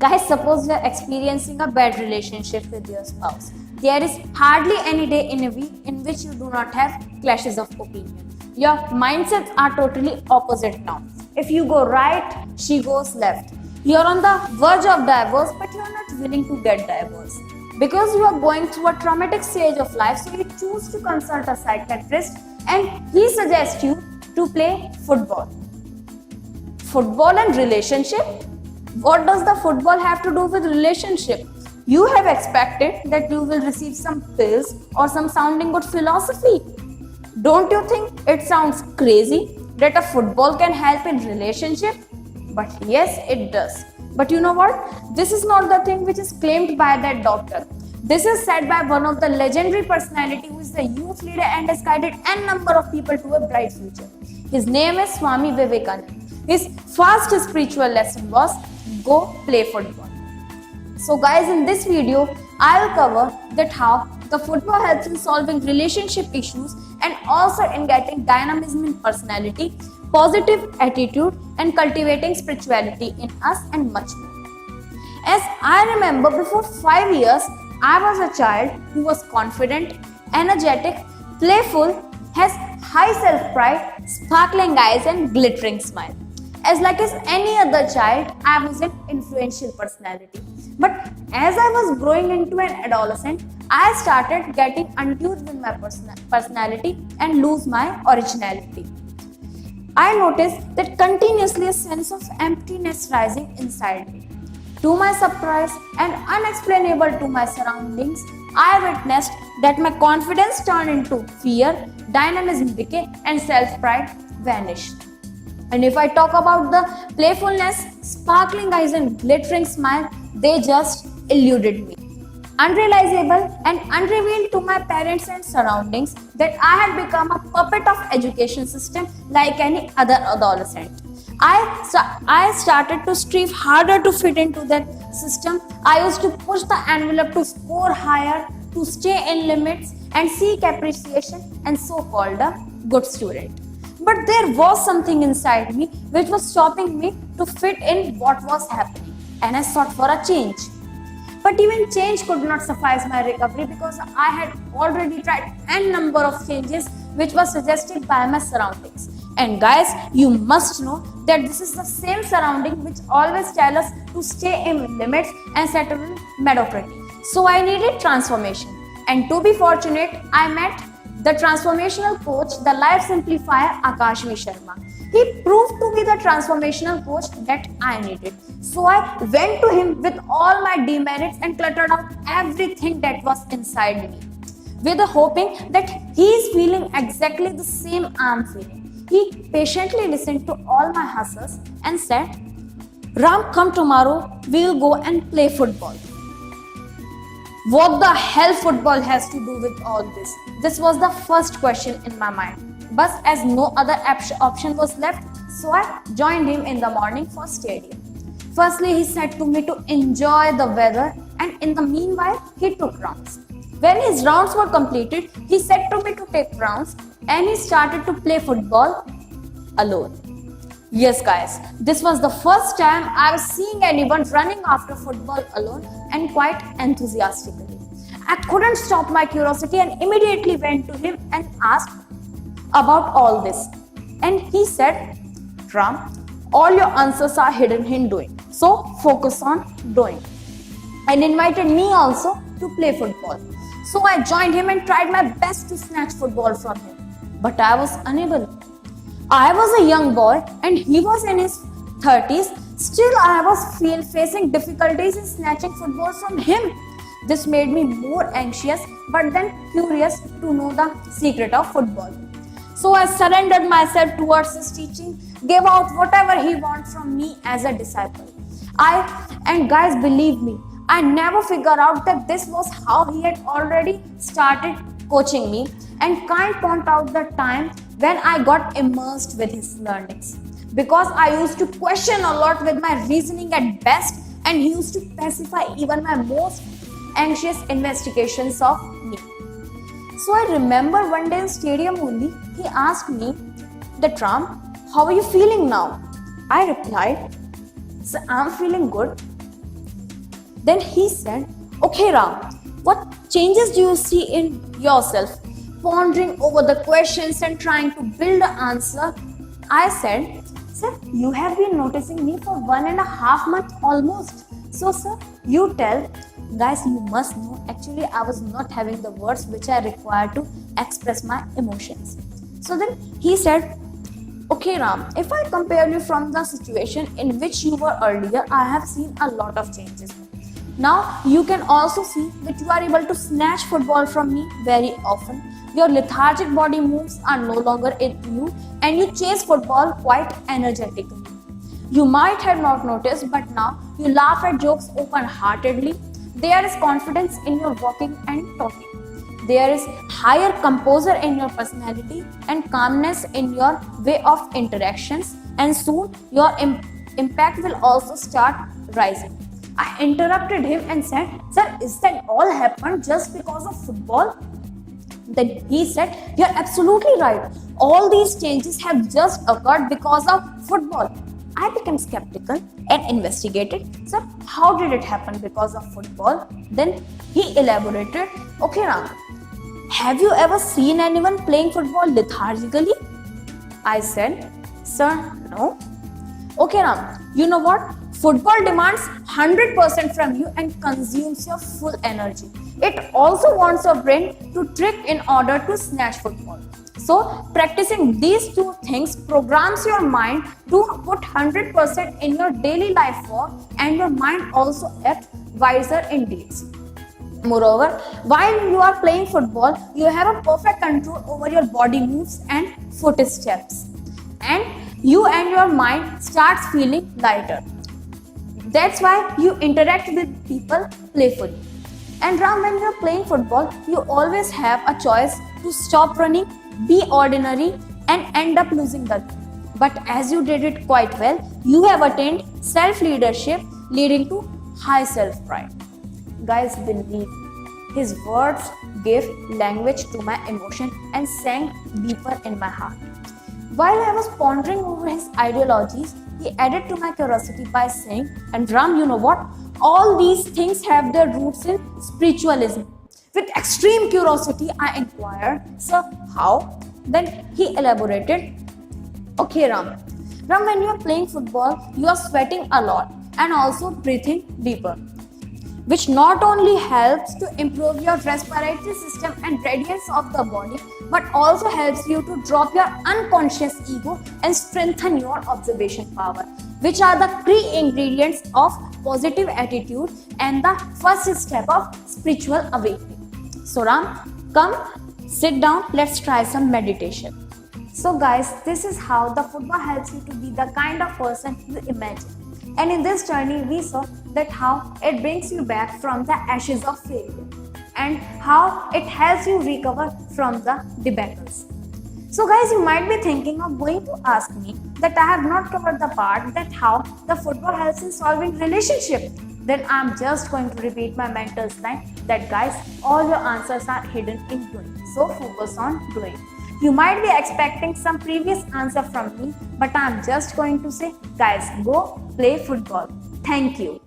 Guys, suppose you are experiencing a bad relationship with your spouse. There is hardly any day in a week in which you do not have clashes of opinion. Your mindsets are totally opposite now. If you go right, she goes left. You are on the verge of divorce, but you are not willing to get divorced. Because you are going through a traumatic stage of life, so you choose to consult a psychiatrist and he suggests you to play football. Football and relationship? What does the football have to do with relationship? You have expected that you will receive some pills or some sounding good philosophy. Don't you think it sounds crazy that a football can help in relationship? But yes, it does. But you know what? This is not the thing which is claimed by that doctor. This is said by one of the legendary personality who is the youth leader and has guided n number of people to a bright future. His name is Swami Vivekananda. His first spiritual lesson was go play football. So guys, in this video, I will cover that how the football helps in solving relationship issues and also in getting dynamism in personality, positive attitude and cultivating spirituality in us and much more. As I remember, before 5 years, I was a child who was confident, energetic, playful, has high self-pride, sparkling eyes and glittering smile. As like as any other child, I was an influential personality. But as I was growing into an adolescent, I started getting untuned with my personality and lose my originality. I noticed that continuously a sense of emptiness rising inside me. To my surprise and unexplainable to my surroundings, I witnessed that my confidence turned into fear, dynamism decay, and self-pride vanished. And if I talk about the playfulness, sparkling eyes and glittering smile, they just eluded me. Unrealizable and unrevealed to my parents and surroundings that I had become a puppet of education system like any other adolescent. I started to strive harder to fit into that system. I used to push the envelope to score higher, to stay in limits and seek appreciation and so-called a good student. But there was something inside me which was stopping me to fit in what was happening, and I sought for a change. But even change could not suffice my recovery because I had already tried n number of changes which was suggested by my surroundings. And guys, you must know that this is the same surrounding which always tell us to stay in limits and settle in mediocrity. So I needed transformation. And to be fortunate, I met the transformational coach, the life simplifier Akash V. Sharma. He proved to be the transformational coach that I needed. So I went to him with all my demerits and cluttered out everything that was inside me, with the hoping that he is feeling exactly the same I am feeling. He patiently listened to all my hustles and said, Ram, come tomorrow, we'll go and play football. What the hell football has to do with all this? This was the first question in my mind. But as no other option was left, so I joined him in the morning for stadium. Firstly, he said to me to enjoy the weather, and in the meanwhile, he took rounds. When his rounds were completed, he said to me to take rounds and he started to play football alone. Yes guys, this was the first time I was seeing anyone running after football alone and quite enthusiastically. I couldn't stop my curiosity and immediately went to him and asked about all this. And he said, Ram, all your answers are hidden in doing. So focus on doing. And invited me also to play football. So I joined him and tried my best to snatch football from him. But I was unable. I was a young boy and he was in his 30s. Still, I was facing difficulties in snatching football from him. This made me more anxious but then curious to know the secret of football. So I surrendered myself towards his teaching, gave out whatever he wanted from me as a disciple. And guys, believe me, I never figured out that this was how he had already started coaching me, and can't point out the time when I got immersed with his learnings. Because I used to question a lot with my reasoning at best, and he used to pacify even my most anxious investigations of me. So I remember one day in stadium only, he asked me, Ram, how are you feeling now? I replied, so I'm feeling good. Then he said, okay Ram, what changes do you see in yourself? Pondering over the questions and trying to build an answer, I said, sir, you have been noticing me for 1.5 months almost. So sir, you tell. Guys, you must know, actually I was not having the words which I required to express my emotions. So then he said, okay Ram, if I compare you from the situation in which you were earlier, I have seen a lot of changes. Now you can also see that you are able to snatch football from me very often. Your lethargic body moves are no longer in you and you chase football quite energetically. You might have not noticed, but now you laugh at jokes open-heartedly. There is confidence in your walking and talking. There is higher composure in your personality and calmness in your way of interactions, and soon your impact will also start rising. I interrupted him and said, sir, is that all happened just because of football? Then he said, you're absolutely right. All these changes have just occurred because of football. I became skeptical and investigated, sir, how did it happen because of football? Then he elaborated, okay Ram, have you ever seen anyone playing football lethargically? I said, sir, no. Okay Ram, you know what? Football demands 100% from you and consumes your full energy. It also wants your brain to trick in order to snatch football. So, practicing these two things programs your mind to put 100% in your daily life work, and your mind also acts wiser in deeds. Moreover, while you are playing football, you have a perfect control over your body moves and footsteps. And you and your mind starts feeling lighter. That's why you interact with people playfully. And Ram, when you're playing football, you always have a choice to stop running, be ordinary, and end up losing the game. But as you did it quite well, you have attained self-leadership, leading to high self-pride. Guys, believe me, his words gave language to my emotion and sank deeper in my heart. While I was pondering over his ideologies, he added to my curiosity by saying, and Ram, you know what? All these things have their roots in spiritualism. With extreme curiosity, I inquired, sir, how? Then he elaborated, okay Ram, when you are playing football, you are sweating a lot and also breathing deeper, which not only helps to improve your respiratory system and radiance of the body, but also helps you to drop your unconscious ego and strengthen your observation power, which are the key ingredients of positive attitude and the first step of spiritual awakening. So Ram, come, sit down, let's try some meditation. So guys, this is how the football helps you to be the kind of person you imagine. And in this journey, we saw that how it brings you back from the ashes of failure and how it helps you recover from the debacles. So guys, you might be thinking of going to ask me that I have not covered the part that how the football helps in solving relationship. Then I'm just going to repeat my mentor's line that guys, all your answers are hidden in doing. So focus on doing. You might be expecting some previous answer from me, but I'm just going to say, guys, go play football. Thank you.